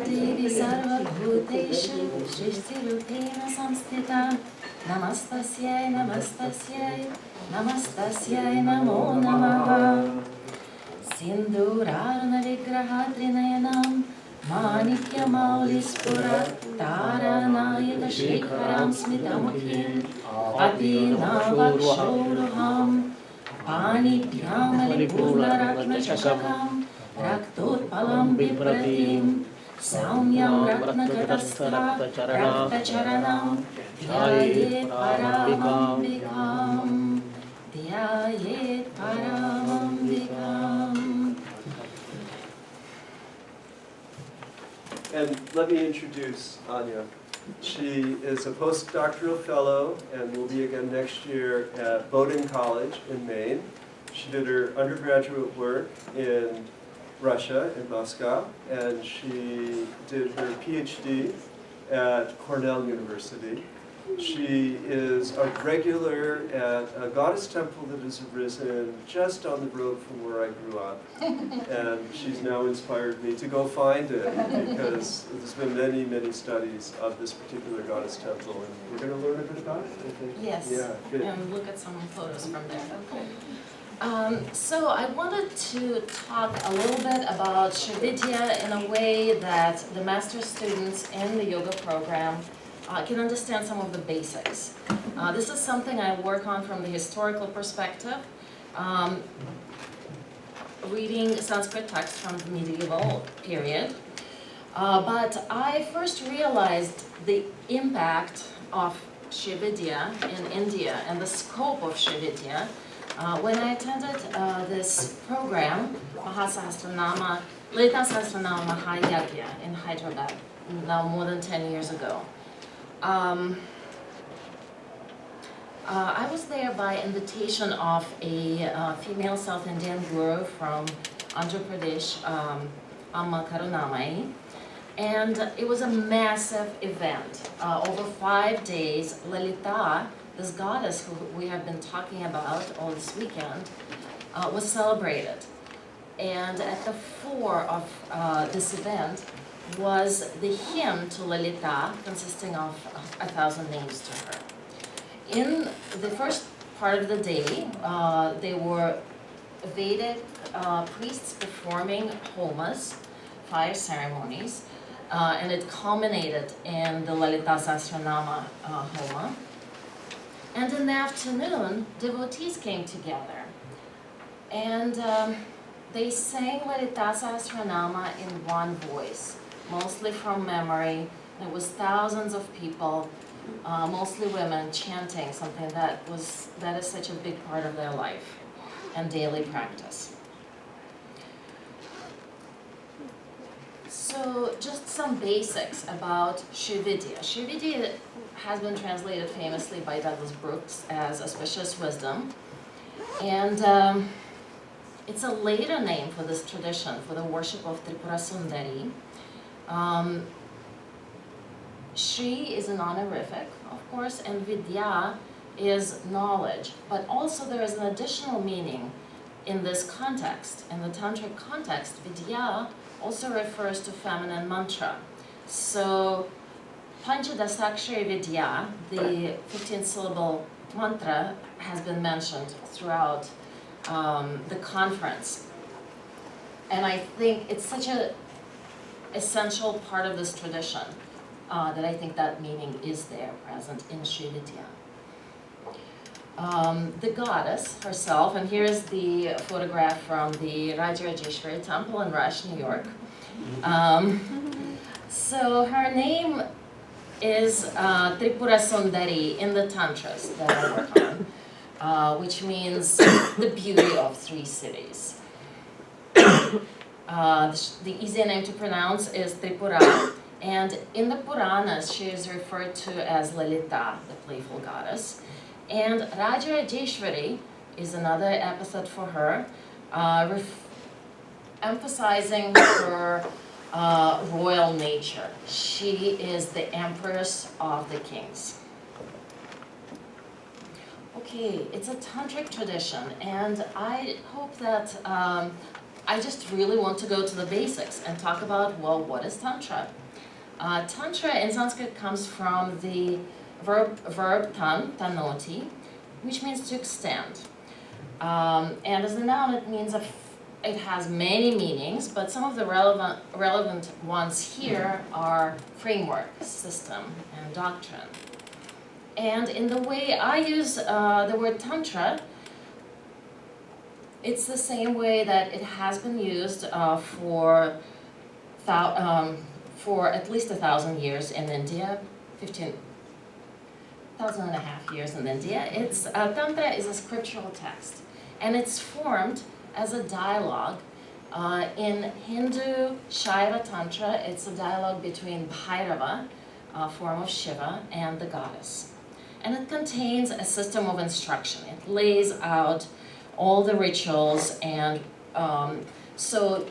Devi sarva bhuteshu shrishtirupena samstita. Namastasyai, namastasyai, namastasyai namo namaha. Sindurarna vigrahatrinayanam manikya maulispura taranayaka shikharam smitamukhim patinavakshuruham panibhyam alipurnaratnachakam raktotpalam vipratim saumyam ratnakatastha raktacharanam dhyayet paramambikam dhyayet paramambikam. And let me introduce Anya. She is a postdoctoral fellow and will be again next year at Bowdoin College in Maine. She did her undergraduate work in Russia, in Moscow, and she did her PhD at Cornell University. She is a regular at a goddess temple that has arisen just on the road from where I grew up. And she's now inspired me to go find it because there's been many, many studies of this particular goddess temple. And we're going to learn a bit about it, I think. Yes, yeah, good. And look at some photos from there. Okay. So I wanted to talk a little bit about Śrīvidyā in a way that the master students in the yoga program can understand some of the basics. This is something I work on from the historical perspective, reading Sanskrit texts from the medieval period. But I first realized the impact of Śrīvidyā in India and the scope of Śrīvidyā when I attended this program, Mahasahasranama, Lalita Sahasranama Mahayagya in Hyderabad, now more than 10 years ago. I was there by invitation of a female South Indian guru from Andhra Pradesh, Amma Karunamai, and it was a massive event. Over 5 days, Lalita, this goddess who we have been talking about all this weekend, was celebrated. And at the fore of this event was the hymn to Lalita, consisting of 1,000 names to her. In the first part of the day, they were Vedic priests performing homas, fire ceremonies, and it culminated in the Lalita Sahasranama homa. And in the afternoon, devotees came together, and they sang Lalita Sahasranama in one voice, mostly from memory. There was thousands of people, mostly women, chanting something that is such a big part of their life and daily practice. So just some basics about Śrīvidyā. Śrīvidyā has been translated famously by Douglas Brooks as auspicious wisdom, and it's a later name for this tradition, for the worship of Tripurasundarī. Shri is an honorific, of course, and Vidyā is knowledge, but also there is an additional meaning in this context. In the Tantric context, Vidyā also refers to feminine mantra. So Panchadasakshari Vidyā, the 15-syllable mantra, has been mentioned throughout the conference. And I think it's such an essential part of this tradition that I think that meaning is there, present in Śrīvidyā. The goddess herself, and here's the photograph from the Rajarajeswari temple in Rush, New York. So her name is Tripurasundarī in the tantras that I work on, which means the beauty of 3 cities. The easier name to pronounce is Tripura, and in the Puranas she is referred to as Lalita, the playful goddess. And Rajarajeswari is another epithet for her, emphasizing her royal nature. She is the empress of the kings. Okay, it's a tantric tradition, and I hope that I just really want to go to the basics and talk about, well, what is Tantra? Tantra in Sanskrit comes from the verb tanoti, which means to extend. And as a noun, it means it has many meanings, but some of the relevant ones here are framework, system, and doctrine. And in the way I use the word Tantra, it's the same way that it has been used for at least 1,000 years in India, 1,500 years in India. Tantra is a scriptural text, and it's formed as a dialogue. In Hindu Shaiva Tantra, it's a dialogue between Bhairava, a form of Shiva, and the goddess. And it contains a system of instruction. It lays out all the rituals, and so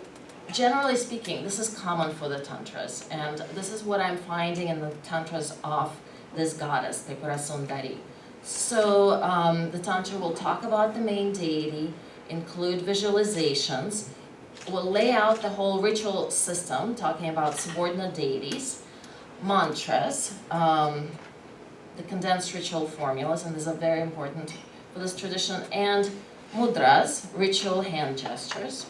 generally speaking, this is common for the tantras, and this is what I'm finding in the tantras of this goddess, Tripurasundarī. So the tantra will talk about the main deity, include visualizations, will lay out the whole ritual system, talking about subordinate deities, mantras, the condensed ritual formulas, and these are very important for this tradition, and mudras, ritual hand gestures.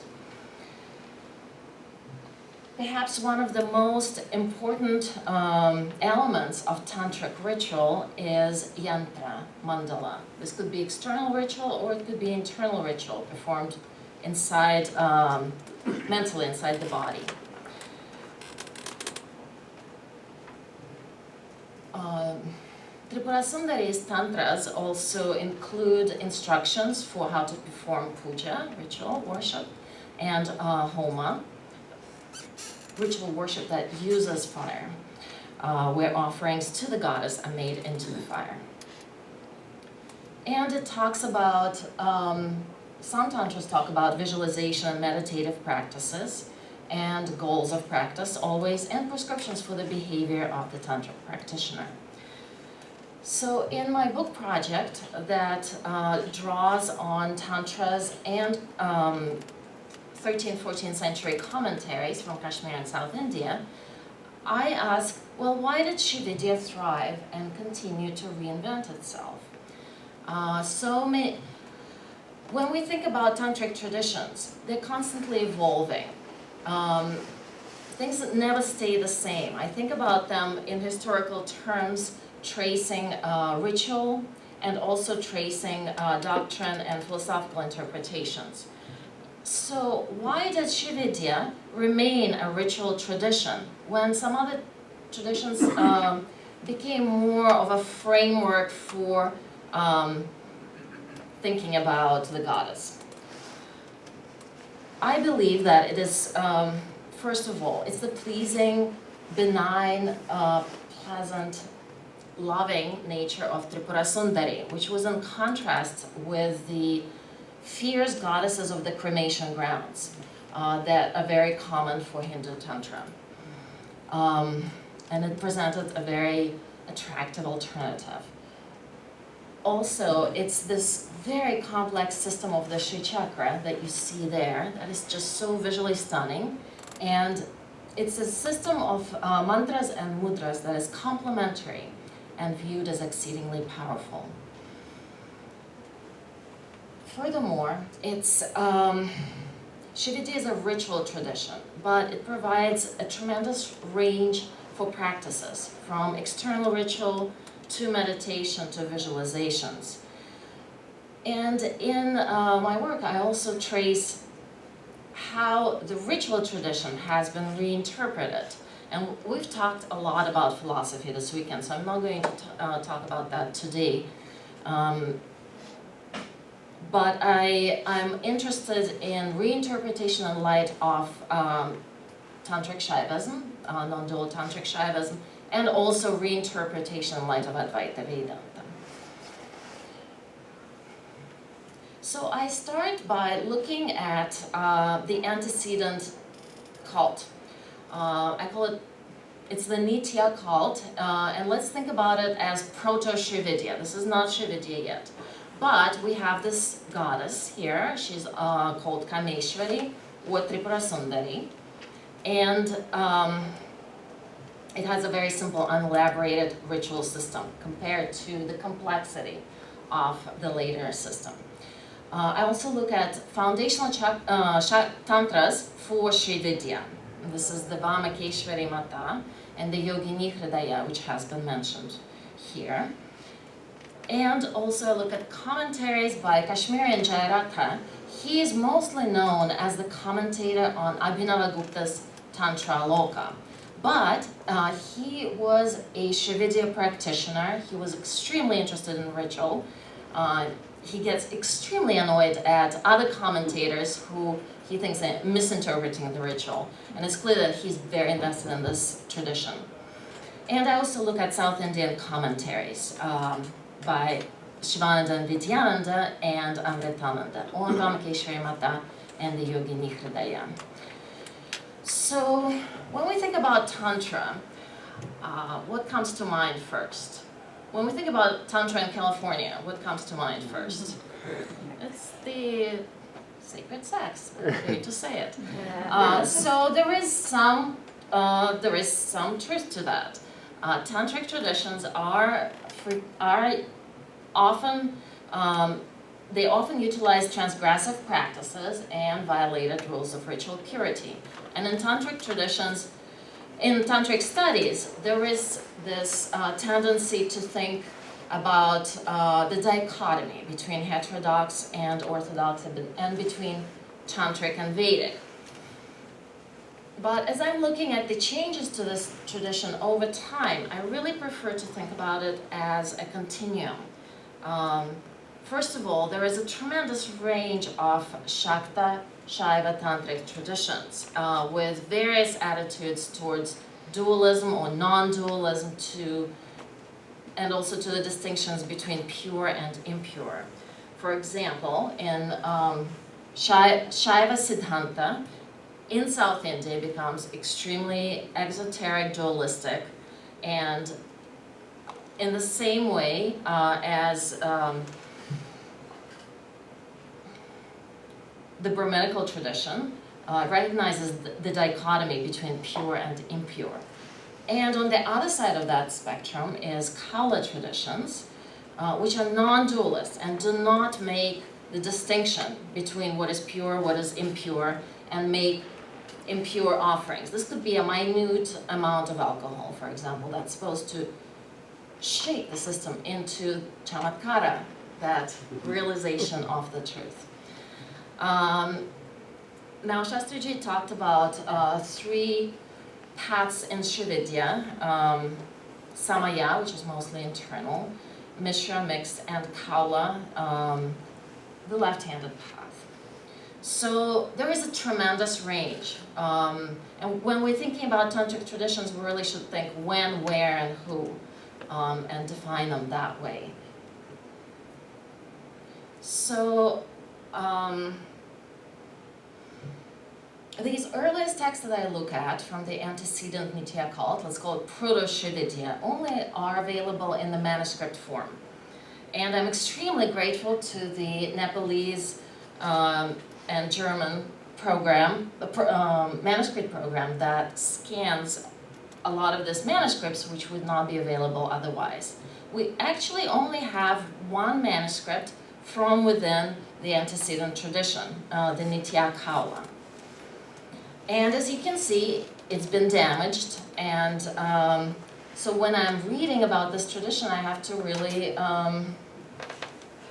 Perhaps one of the most important elements of tantric ritual is yantra, mandala. This could be external ritual or it could be internal ritual performed inside, mentally inside the body. Tripurasundarī's tantras also include instructions for how to perform puja, ritual worship, and homa, ritual worship that uses fire, where offerings to the goddess are made into the fire. And it talks about, some tantras talk about visualization and meditative practices, and goals of practice always, and prescriptions for the behavior of the tantric practitioner. So in my book project that draws on tantras and 13th, 14th century commentaries from Kashmir and South India, I ask, well, why did Śrīvidyā thrive and continue to reinvent itself? When we think about tantric traditions, they're constantly evolving. Things that never stay the same. I think about them in historical terms, tracing ritual and also tracing doctrine and philosophical interpretations. So why did Śrīvidyā remain a ritual tradition when some other traditions became more of a framework for thinking about the goddess? I believe that it is, first of all, it's the pleasing, benign, pleasant, loving nature of Tripurasundarī, which was in contrast with the fierce goddesses of the cremation grounds that are very common for Hindu Tantra. And it presented a very attractive alternative. Also, it's this very complex system of the Śrīcakra that you see there that is just so visually stunning. And it's a system of mantras and mudras that is complementary and viewed as exceedingly powerful. Furthermore, Śrīvidyā is a ritual tradition, but it provides a tremendous range for practices, from external ritual to meditation to visualizations. And in my work, I also trace how the ritual tradition has been reinterpreted. And we've talked a lot about philosophy this weekend, so I'm not going to talk about that today. But I'm interested in reinterpretation in light of Tantric Shaivism, non-dual Tantric Shaivism, and also reinterpretation in light of Advaita Vedanta. So I start by looking at the Antecedent Cult. I call it, it's the Nietzsche Occult, and let's think about it as proto-Śrīvidyā. This is not Śrīvidyā yet. But we have this goddess here, she's called Kameshwari, or Tripurasundarī, and it has a very simple, unelaborated ritual system compared to the complexity of the later system. I also look at foundational tantras for Śrīvidyā. This is the Vamakeshvari Mata and the Yogini Hridaya, which has been mentioned here. And also I look at commentaries by Kashmir and Śrīcakra. He is mostly known as the commentator on Abhinavagupta's Tantra Loka. But he was a Śrīvidyā practitioner. He was extremely interested in ritual. He gets extremely annoyed at other commentators who he thinks are misinterpreting the ritual. And it's clear that he's very invested in this tradition. And I also look at South Indian commentaries by Shivananda and Vidyā and Amritananda on Vamakeshvari Mata and the Yogini Hridaya. So when we think about Tantra, what comes to mind first? When we think about Tantra in California, what comes to mind first? It's the sacred sex. I hate to say it. So there is some truth to that. Tantric traditions are often they often utilize transgressive practices and violated rules of ritual purity. And in tantric traditions, in tantric studies, there is this tendency to think about the dichotomy between heterodox and orthodox and between tantric and Vedic. But as I'm looking at the changes to this tradition over time, I really prefer to think about it as a continuum. First of all, there is a tremendous range of Shakta, Shaiva tantric traditions with various attitudes towards dualism or non-dualism and also to the distinctions between pure and impure. For example, in Shaiva Siddhanta, in South India becomes extremely exoteric, dualistic, and in the same way as the Brahminical tradition recognizes the dichotomy between pure and impure. And on the other side of that spectrum is Kaula traditions, which are non-dualist and do not make the distinction between what is pure, what is impure, and make impure offerings. This could be a minute amount of alcohol, for example, that's supposed to shake the system into chamatkara, that realization of the truth. Now, Shastriji talked about three paths in Śrīvidyā, Samaya, which is mostly internal, Mishra, mixed, and Kaula, the left-handed path. So there is a tremendous range. And when we're thinking about tantric traditions, we really should think when, where, and who, and define them that way. So, these earliest texts that I look at from the antecedent Nietzsche Occult, let's call it proto-Śrīvidyā, only are available in the manuscript form. And I'm extremely grateful to the Nepalese and German program, manuscript program that scans a lot of these manuscripts which would not be available otherwise. We actually only have one manuscript from within the antecedent tradition, the Nitya Kaula. And as you can see, it's been damaged, and so when I'm reading about this tradition, I have to really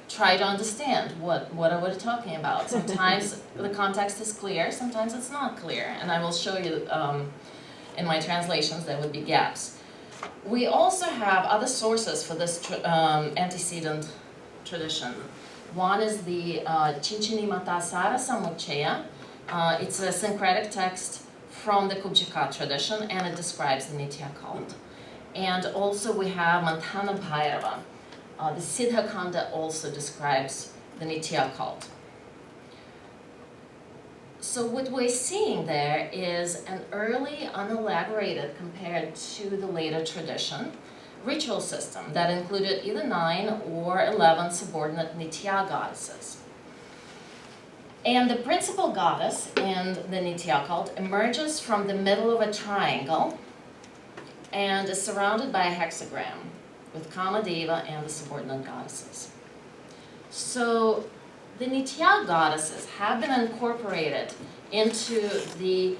try to understand what are we talking about. Sometimes the context is clear, sometimes it's not clear, and I will show you in my translations there would be gaps. We also have other sources for this antecedent tradition. One is the Chinchinimata Samuchaya. It's a syncretic text from the Kubjika tradition, and it describes the Nitya Cult. And also we have Mantana Bhairava. The Siddha Kanda also describes the Nitya Cult. So what we're seeing there is an early, unelaborated, compared to the later tradition, ritual system that included either 9 or 11 subordinate Nitya goddesses. And the principal goddess in the Nietzsche Occult emerges from the middle of a triangle and is surrounded by a hexagram with Kamadeva and the subordinate goddesses. So the Nietzsche goddesses have been incorporated into the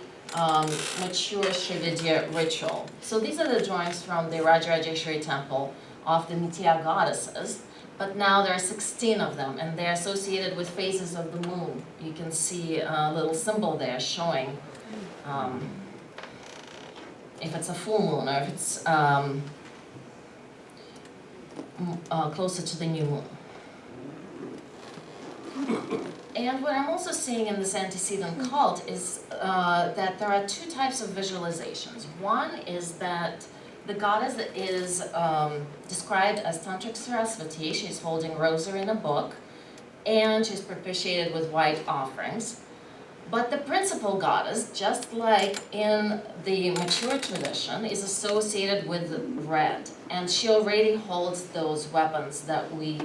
mature Śrīvidyā ritual. So these are the drawings from the Rajarajeshwari temple of the Nietzsche goddesses, but now there are 16 of them, and they're associated with phases of the moon. You can see a little symbol there showing if it's a full moon or if it's closer to the new moon. And what I'm also seeing in this Antecedent Cult is that there are two types of visualizations. One is that the goddess is described as Tantric Ritual. She's holding a rosary in a book, and she's propitiated with white offerings. But the principal goddess, just like in the mature tradition, is associated with red, and she already holds those weapons that we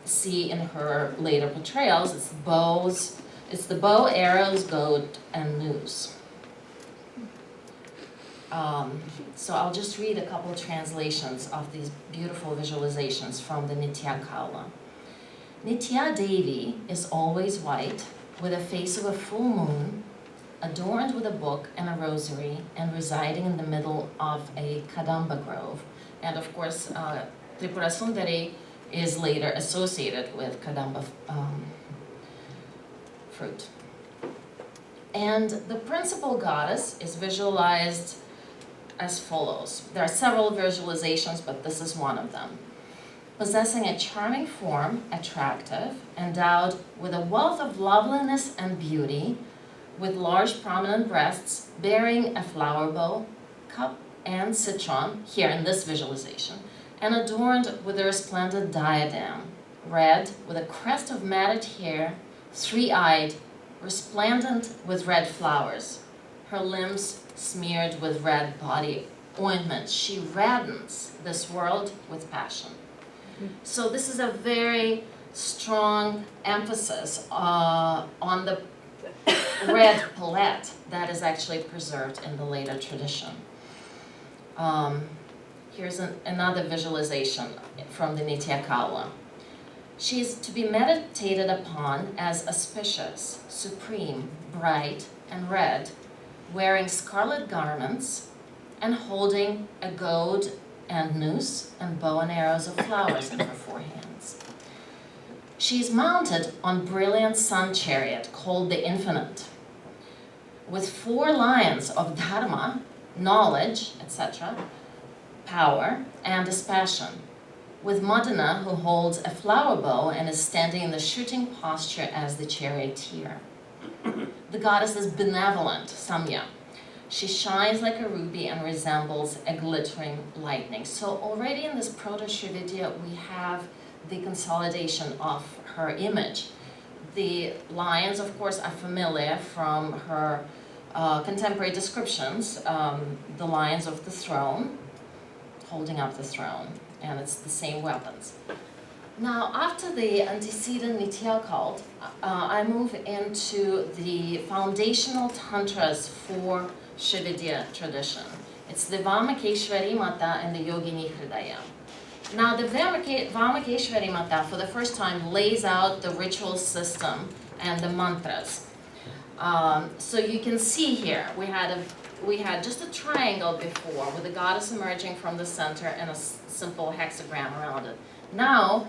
see in her later portrayals. It's bows, it's the bow, arrows, goad, and noose. So I'll just read a couple of translations of these beautiful visualizations from the Nitya Kala. Nitya Devi is always white, with a face of a full moon, adorned with a book and a rosary, and residing in the middle of a Kadamba grove. And of course, Tripurasundarī is later associated with Kadamba fruit. And the principal goddess is visualized as follows. There are several visualizations, but this is one of them. Possessing a charming form, attractive, endowed with a wealth of loveliness and beauty, with large prominent breasts, bearing a flower bow, cup, and citron, here in this visualization, and adorned with a resplendent diadem, red, with a crest of matted hair, three-eyed, resplendent with red flowers, her limbs smeared with red body ointment. She raddens this world with passion. So this is a very strong emphasis on the red palette that is actually preserved in the later tradition. Here's another visualization from the Nitya Kala. She is to be meditated upon as auspicious, supreme, bright, and red, wearing scarlet garments and holding a goad and noose and bow and arrows of flowers in her four hands. She is mounted on brilliant sun chariot called the Infinite, with 4 lions of dharma, knowledge, etc., power, and dispassion, with Madana, who holds a flower bow and is standing in the shooting posture as the charioteer. The goddess is benevolent, Samya. She shines like a ruby and resembles a glittering lightning. So already in this proto-Śrīvidyā, we have the consolidation of her image. The lions, of course, are familiar from her contemporary descriptions, the lions of the throne, holding up the throne, and it's the same weapons. Now, after the antecedent Nietzsche Cult, I move into the foundational tantras for Śrīvidyā tradition. It's the Vamakeshwari Mata and the Yogini Hridaya. Now, the Vamakeshwari Mata, for the first time, lays out the ritual system and the mantras. So you can see here, we had just a triangle before with the goddess emerging from the center and a simple hexagram around it. Now,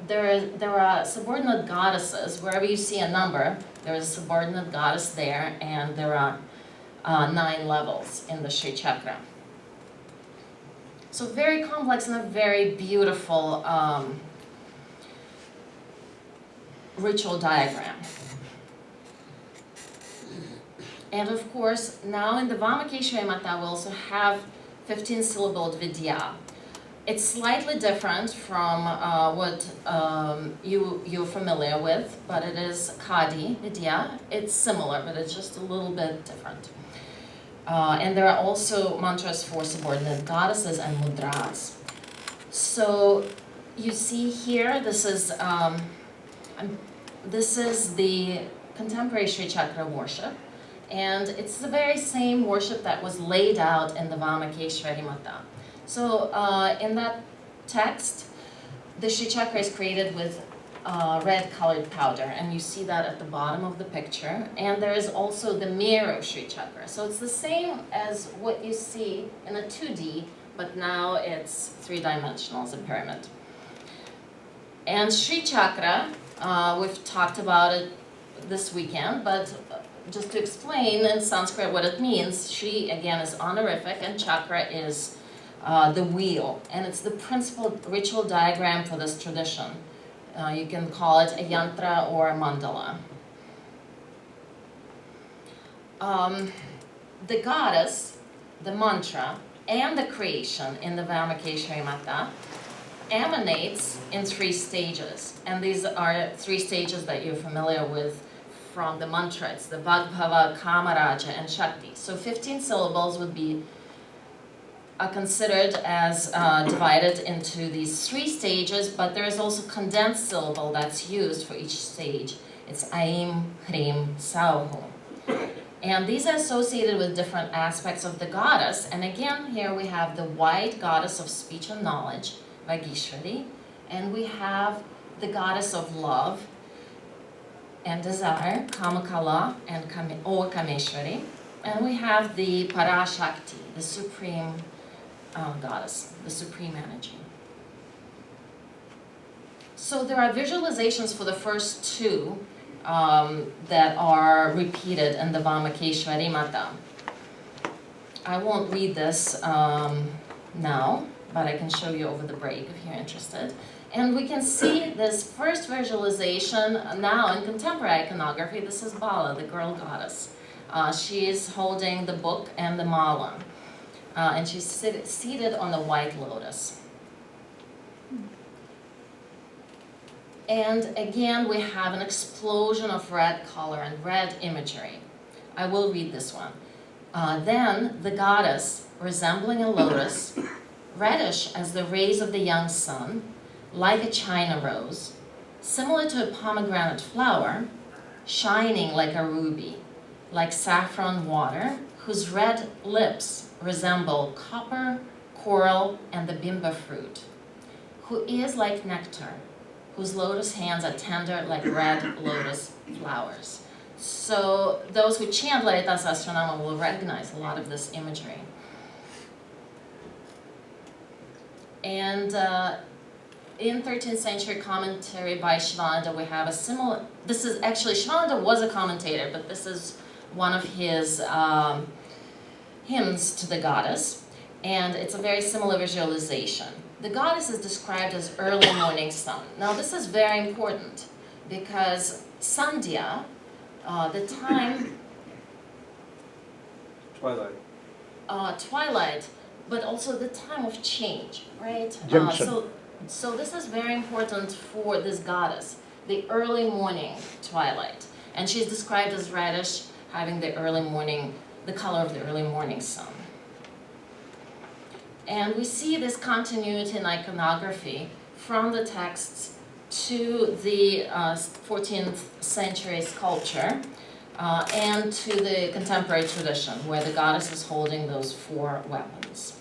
there are subordinate goddesses. Wherever you see a number, there is a subordinate goddess there, and there are 9 levels in the Śrīcakra. So very complex and a very beautiful ritual diagram. And of course, now in the Vamakeshwari Mata, we also have 15-syllabled Vidyā. It's slightly different from what you're familiar with, but it is Kadi, Vidyā. It's similar, but it's just a little bit different. And there are also mantras for subordinate goddesses and mudras. So you see here, this is, I'm this is the contemporary Śrīcakra worship, and it's the very same worship that was laid out in the Vāmakeshvari Mata. So in that text, the Śrīcakra is created with red colored powder, and you see that at the bottom of the picture. And there is also the mirror of Śrīcakra. So it's the same as what you see in a 2D, but now it's 3-dimensional as a pyramid. And Śrīcakra, we've talked about it this weekend, but just to explain in Sanskrit what it means, Shri again is honorific and chakra is the wheel, and it's the principal ritual diagram for this tradition. You can call it a yantra or a mandala. The goddess, the mantra, and the creation in the Vāmakeshvari Mata emanates in 3 stages. And these are 3 stages that you're familiar with from the mantra. It's the Vagbhava, Kamaraja, and Shakti. So 15 syllables would be considered as divided into these 3 stages, but there is also condensed syllable that's used for each stage. It's Aim, Hrim, Sauhu. And these are associated with different aspects of the goddess. And again, here we have the white goddess of speech and knowledge, Vagishwari, and we have the goddess of love and desire, Kamakala, and Kameshwari. And we have the Parashakti, the supreme goddess, the supreme energy. So there are visualizations for the first 2 that are repeated in the Vāmakeshvari Mata. I won't read this now, but I can show you over the break if you're interested. And we can see this first visualization now in contemporary iconography. This is Paula, the girl goddess. She is holding the book and the mala, and she's seated on the white lotus. And again, we have an explosion of red color and red imagery. I will read this one. Then the goddess, resembling a lotus, reddish as the rays of the young sun, like a china rose, similar to a pomegranate flower, shining like a ruby, like saffron water, whose red lips resemble copper, coral, and the bimba fruit, who is like nectar, whose lotus hands are tender like red lotus flowers. So those who chant Lalita Sahasranama will recognize a lot of this imagery. And in 13th century commentary by Śrīvidyā, we have a similar, this is actually, Śrīvidyā was a commentator, but this is one of his hymns to the goddess, and it's a very similar visualization. The goddess is described as early morning sun. Now this is very important because Sandhya, the time... Twilight, but also the time of change, right? So this is very important for this goddess, the early morning twilight. And she's described as reddish, having the early morning, the color of the early morning sun. And we see this continuity in iconography from the texts to the 14th century sculpture and to the contemporary tradition where the goddess is holding those 4 weapons.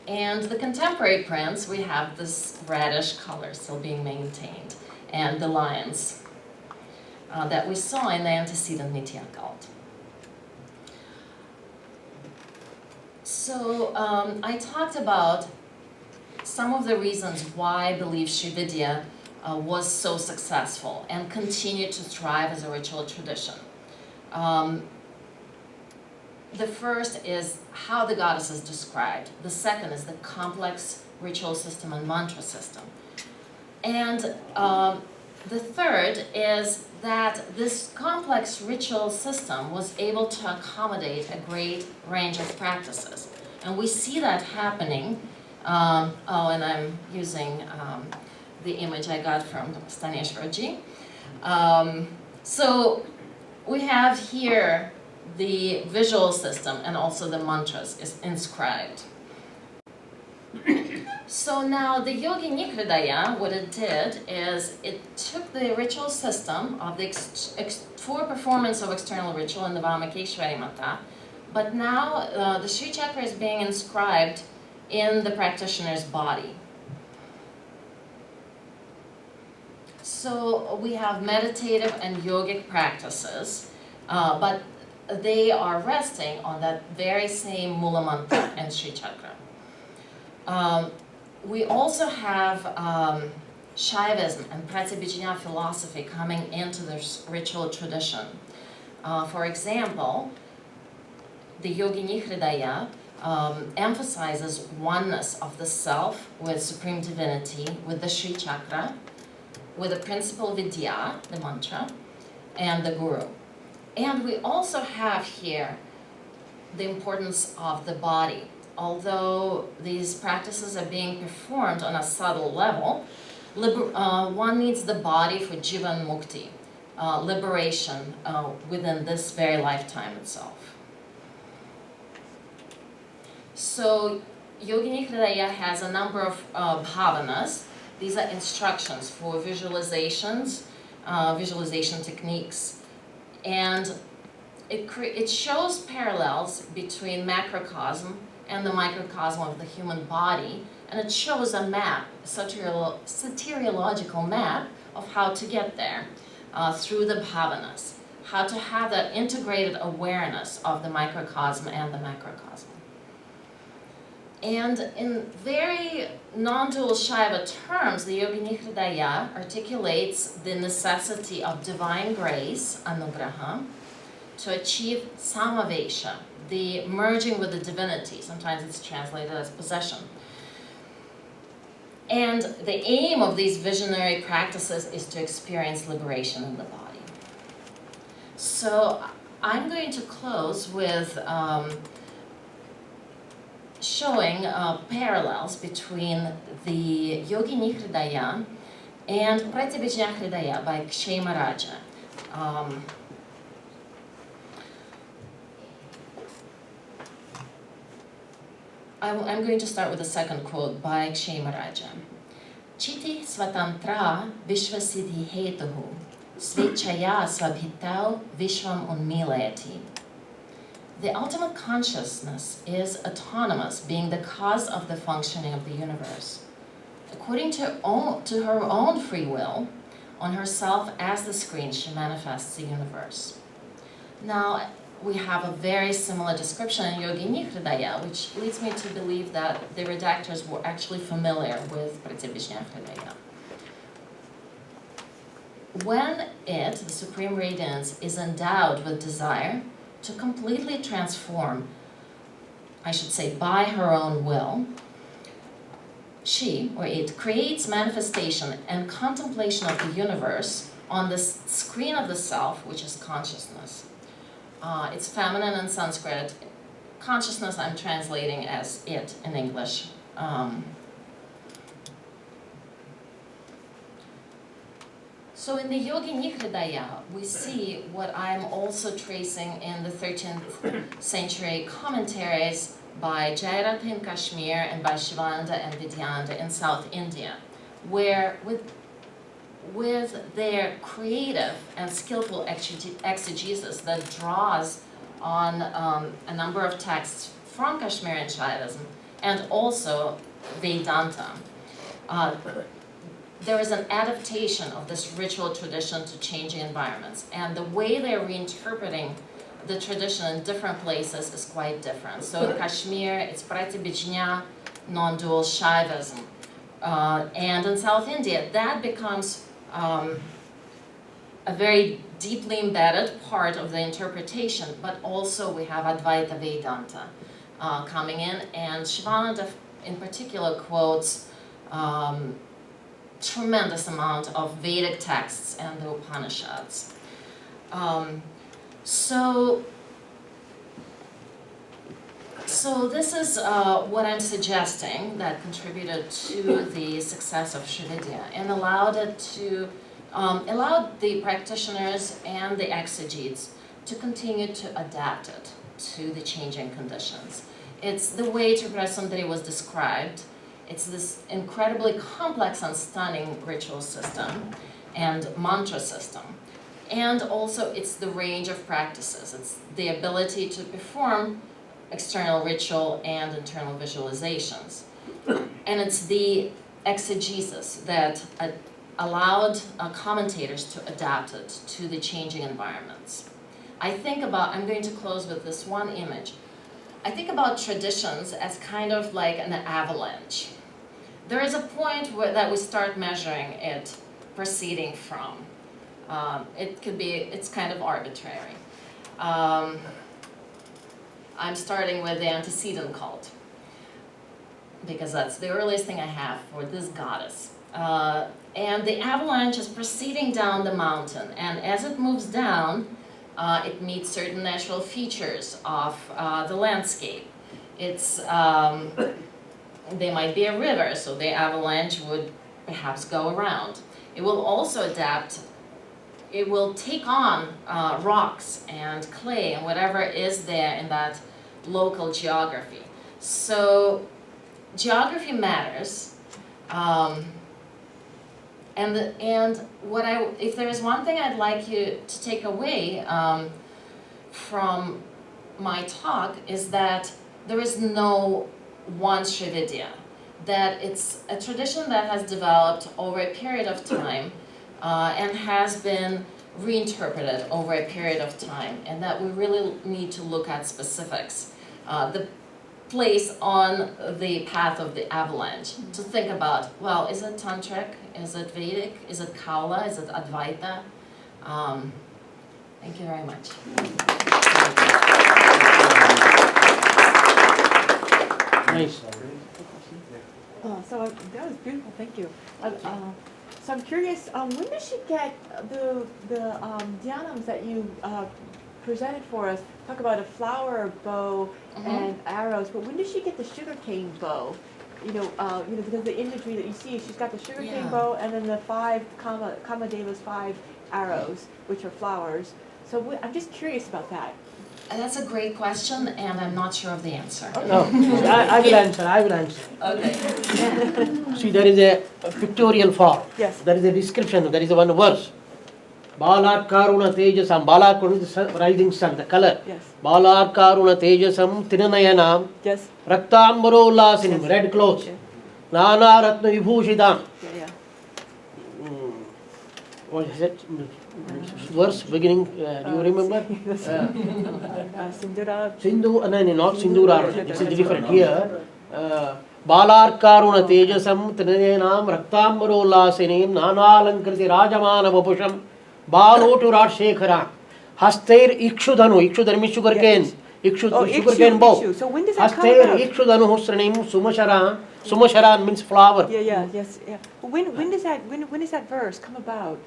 And the contemporary prints, we have this reddish color still being maintained, and the lions that we saw in the Antecedent Nietzsche Occult. So I talked about some of the reasons why I believe Śrīvidyā was so successful and continued to thrive as a ritual tradition. The first is how the goddess is described. The second is the complex ritual system and mantra system. And the third is that this complex ritual system was able to accommodate a great range of practices. And we see that happening. And I'm using the image I got from Stanishvarji. So we have here the visual system and also the mantras is inscribed. So now the Yogini Hridaya, what it did is it took the ritual system of the for performance of external ritual in the Vamakeshwari Mata, but now the Śrīcakra is being inscribed in the practitioner's body. So we have meditative and yogic practices, but they are resting on that very same Mula Mantra and Śrīcakra. We also have Shaivism and Pratibhijñā philosophy coming into this ritual tradition. For example, the Yogini Hridaya emphasizes oneness of the self with supreme divinity, with the Śrīcakra, with the principle Vidyā, the mantra, and the guru. And we also have here the importance of the body. Although these practices are being performed on a subtle level, one needs the body for Jivan Mukti, liberation within this very lifetime itself. So Yogini Hridaya has a number of bhavanas. These are instructions for visualizations, visualization techniques, and it shows parallels between macrocosm and the microcosm of the human body, and it shows a map, a soteriological map of how to get there through the bhavanas, how to have that integrated awareness of the microcosm and the macrocosm. And in very non-dual Shaiva terms, the Yogini Hridaya articulates the necessity of divine grace, anugraha, to achieve samavesha, the merging with the divinity. Sometimes it's translated as possession. And the aim of these visionary practices is to experience liberation in the body. So I'm going to close with showing parallels between the Yogini Hridaya and Pratibhijñā Hridaya by Kshemaraja. I'm going to start with the second quote by Kshemaraja. Chiti svatantra vishvasiddhi hetuhu svechaya svabhitau vishvam unmilayati. The ultimate consciousness is autonomous, being the cause of the functioning of the universe. According to her own free will, on herself as the screen, she manifests the universe. Now, we have a very similar description in Yogini Hridaya, which leads me to believe that the redactors were actually familiar with Pratibhijñā Hridaya. When it, the Supreme Radiance, is endowed with desire to completely transform, I should say by her own will, she, or it, creates manifestation and contemplation of the universe on the screen of the self, which is consciousness. It's feminine in Sanskrit. Consciousness I'm translating as it in English. So in the Yogini Hridaya, we see what I'm also tracing in the 13th century commentaries by Jayaratha in Kashmir and by Shivananda and Vidyā in South India, where with their creative and skillful exegesis that draws on a number of texts from Kashmirian Shaivism and also Vedanta. There is an adaptation of this ritual tradition to changing environments, and the way they're reinterpreting the tradition in different places is quite different. So in Kashmir, it's Pratibhijñā, non-dual Shaivism. And in South India, that becomes a very deeply embedded part of the interpretation, but also we have Advaita Vedanta coming in, and Shivananda in particular quotes tremendous amount of Vedic texts and the Upanishads. So this is what I'm suggesting that contributed to the success of Śrīvidyā and allowed it to allowed the practitioners and the exegetes to continue to adapt it to the changing conditions. It's the way Tripurasundarī was described It's this incredibly complex and stunning ritual system and mantra system. And also it's the range of practices. It's the ability to perform external ritual and internal visualizations. And it's the exegesis that allowed commentators to adapt it to the changing environments. I'm going to close with this one image. I think about traditions as kind of like an avalanche. There is a point that we start measuring it proceeding from. It's kind of arbitrary. I'm starting with the Antecedent Cult, because that's the earliest thing I have for this goddess. And the avalanche is proceeding down the mountain, and as it moves down, it meets certain natural features of the landscape. There might be a river, so the avalanche would perhaps go around. It will also adapt. It will take on rocks and clay and whatever is there in that local geography. So geography matters. If there is one thing I'd like you to take away from my talk is that there is no one Śrīvidyā, that it's a tradition that has developed over a period of time and has been reinterpreted over a period of time, and that we really need to look at specifics. The place on the path of the avalanche, to think about, well, is it Tantric, is it Vedic, is it Paula, is it Advaita? Thank you very much. Nice. So that was beautiful, thank you. So I'm curious, when did she get the dhyanams that you presented for us? Talk about a flower bow and arrows, but when did she get the sugarcane bow? Because the imagery that you see, she's got the sugarcane bow and then the 5 Kamadeva's 5 arrows, which are flowers. So I'm just curious about that. That's a great question, and I'm not sure of the answer. No, I will answer. Okay. See, there is a pictorial form. Yes. There is a description. There is one verse. Balar Karuna Tejasam. Balar is the rising sun, the color. Yes. Balar Karuna Tejasam Tinanayanam. Yes. Raktambaro Lasinim. Yes. Red clothes. Yeah. Nana Ratna Vibhushidam. Yeah. What is it? Verse beginning, do you remember? Sindura. Sindhu, no, not Sindura, it's different here. Balar Karuna Tejasam Trinayanam Raktambaro Lasinim Nanalankirti Rajamana Vapusham Balotu Rashekharam Haster Ikshudhanu, Ikshudhanu means sugar cane. Sugar cane bow. So when does that come Haster about? Ikshudhanu Husranim Sumasharan. Sumasharan means flower. Yeah. When does that verse come about?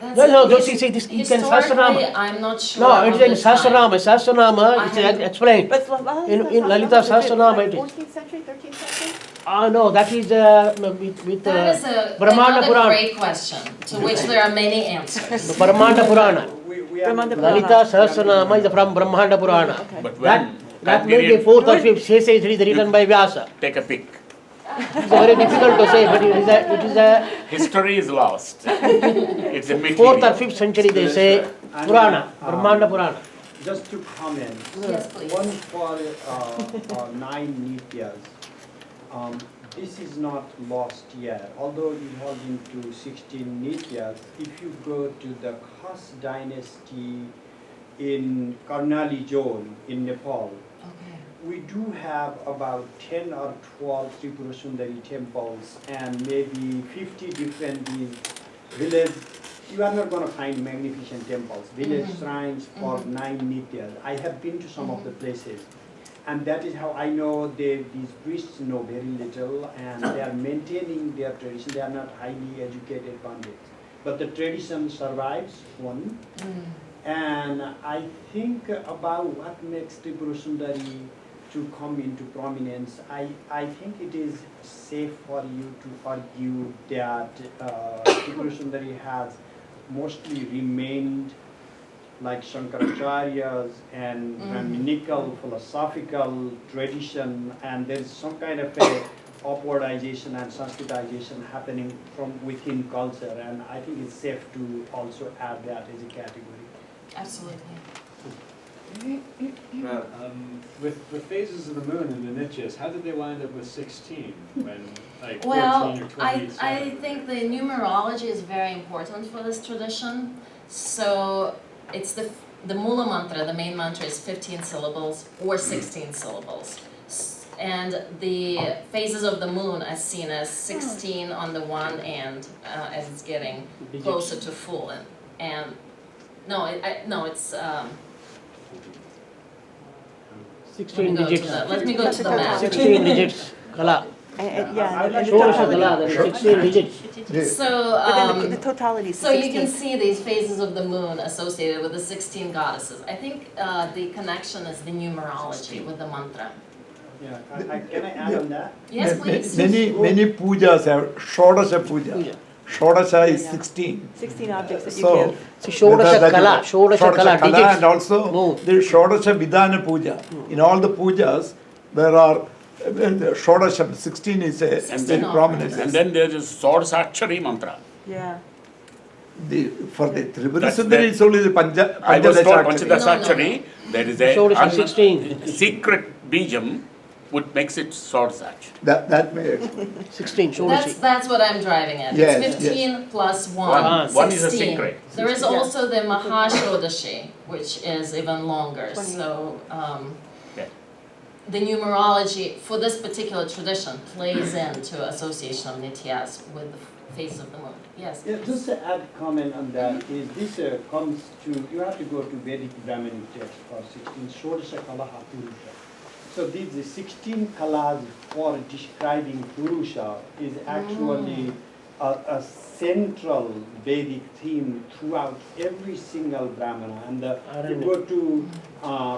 No, see, this you can Historically, I'm not sure. No, it's of in the time. Sahasranama, it's explained. But In Lalita Sahasranama it is. 14th century, 13th century? No, that is with That is Brahmanda another Purana. great question, to which there are many answers. Brahmanda Purana. Brahmanda Purana. Lalita Sahasranama is from Brahmanda Purana. Okay. But when That may be 4th or 5th century written by Vyasa. take a pick. It's very difficult to say, but it is a History is lost. It's a 4th or material. 5th century they say Purana, Brahmanda Purana. Just to comment, Yes, please. one for 9 Nityas. This is not lost yet, although it has into 16 Nityas. If you go to the Khas dynasty in Karnali zone in Nepal, Okay. we do have about 10 or 12 Tripurasundarī temples and maybe 50 different village. You are not going to find magnificent temples, village shrines for 9 Nityas. I have been to some of the places, and that is how I know these priests know very little and they are maintaining their tradition. They are not highly educated pandits. But the tradition survives, one. And I think about what makes Tripurasundarī to come into prominence. I think it is safe for you to argue that Tripurasundarī has mostly remained like Shankaracharya's and Brahminical philosophical tradition, and there is some kind of a upwardization and Sanskritization happening from within culture, and I think it's safe to also add that as a category. Absolutely. With the phases of the moon and the niches, how did they wind up with 16 when like 14 Well, or 27? I think the numerology is very important for this tradition. So it's the Mula mantra, the main mantra is 15 syllables or 16 syllables. And the phases of the moon are seen as 16 on the one end as it's getting closer to full. And no, it's 16 digits. Let me go to the map. 16 digits. Kala. षोडश kala, that is 16 digits. So, But then the totality is so you 16. can see these phases of the moon associated with the 16 goddesses. I think the connection is the numerology with the mantra. Yeah, can I add on that? Yes, please. Many pujas have Shodasha puja. Puja. Shodasha is Yeah. 16. 16 objects that you So, give. See, Shodasha kala, Shodasha kala, digits. and also Moon. the Shodasha Vidhana puja. In all the pujas, there are the Shodasha, 16 is a 16 very prominent. And then there is Swordsakshari mantra. Yeah. For the That's Tripurasundarī the- is only the I was told Panchadasha. Panchadasakshari, there is a Shodasha 16. secret bijam which makes it Swordsaksh. That may 16, Shodashi. That's what I'm driving at. Yes, It's 15 plus 1, One is a 16. secret. There is Yeah. also the Mahashodashi, which is even longer. 20. So Yeah. the numerology for this particular tradition plays into association of nityas with the phases of the moon. Yes. Yeah, just to add comment on that is this comes to, you have to go to Vedic Brahmanic text for 16, Shodasha Kalaha Purusha. So these 16 kalas for describing Purusha is actually a central Vedic theme throughout every single Brahmana. And you go to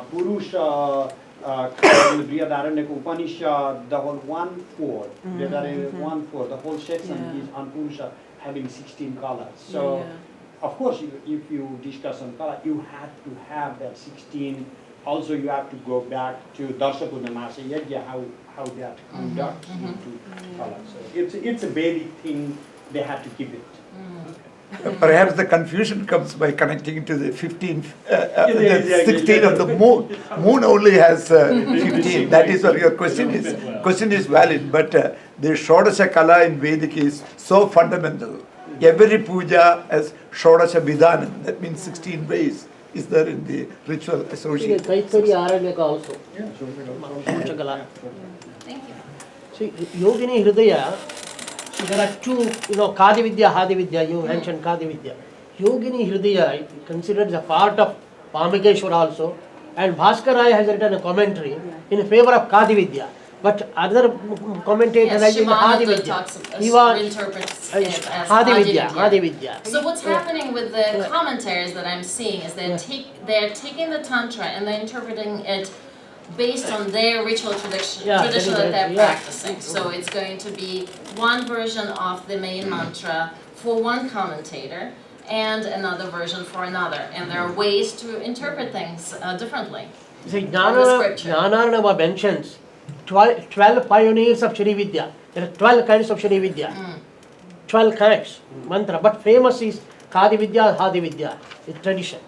Purusha, Brihadaranyaka Upanishad, the whole 1/4, Brihadaranyaka 1/4, the whole section Yeah. is on Purusha having 16 kalas. So, of course, if you discuss on kala, you have to have that 16. Also, you have to go back to Darshapurnamasa Yajna, how that conducts into kala. So it's a Vedic thing, they have to keep it. Perhaps the confusion comes by connecting it to the 15, Yeah, 16 of the moon. Moon only has 15. That is what your question is. Question is valid, but the Shodasha Kala in Vedic is so fundamental. Every puja has Shodasha Vidhanam. That means 16 ways is there in the ritual associated. Kaitari Aranyaka also. Shodasha kala. Thank you. See, Yogini Hridaya, see, there are two, Kadi Vidyā, Hadi Vidyā, you mentioned Kadi Vidyā. Yogini Hridaya considered as a part of Pamikeshwara also, and Bhaskaraya has written a commentary in favor of Kadi Vidyā. But other commentators Yes, like in Hadi Shivananda Vidyā. interprets it as Hadi Hadi Vidyā, Vidyā. Hadi Vidyā. So what's happening with the commentaries that I'm seeing is they're taking the tantra and they're interpreting it based on their ritual tradition that they're practicing. So it's going to be one version of the main mantra for one commentator and another version for another. And there are ways to interpret things differently. See, the scripture. Jnanarnava mentions 12 pioneers of Śrīvidyā. There are 12 kinds of Śrīvidyā. 12 kinds, mantra. But famous is Kadi Vidyā, Hadi Vidyā. It's tradition.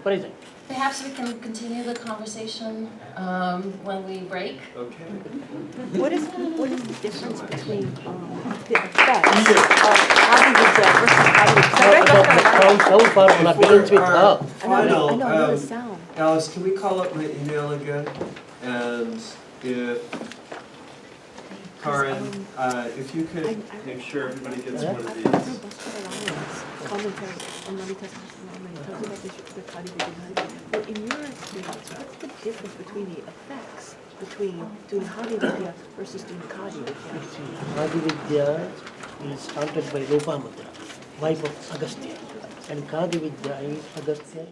Present. Perhaps we can continue the conversation when we break. Okay. What is the difference between the effects of Hadi Vidyā versus Hadi Vidyā? Sound formula begins with Our her. final, I know the sound. Alice, can we call up my email again? And if, Karen, if you could make sure everybody gets one of these. Commentary on Lalita Sahasranama, talking about the Kadi Vidyā. But in your experience, what's the difference between the effects between doing Hadi Vidyā versus doing Kadi Vidyā? Hadi Vidyā is chanted by Lopamudra, wife of Agastya. And Kadi Vidyā is Agastya.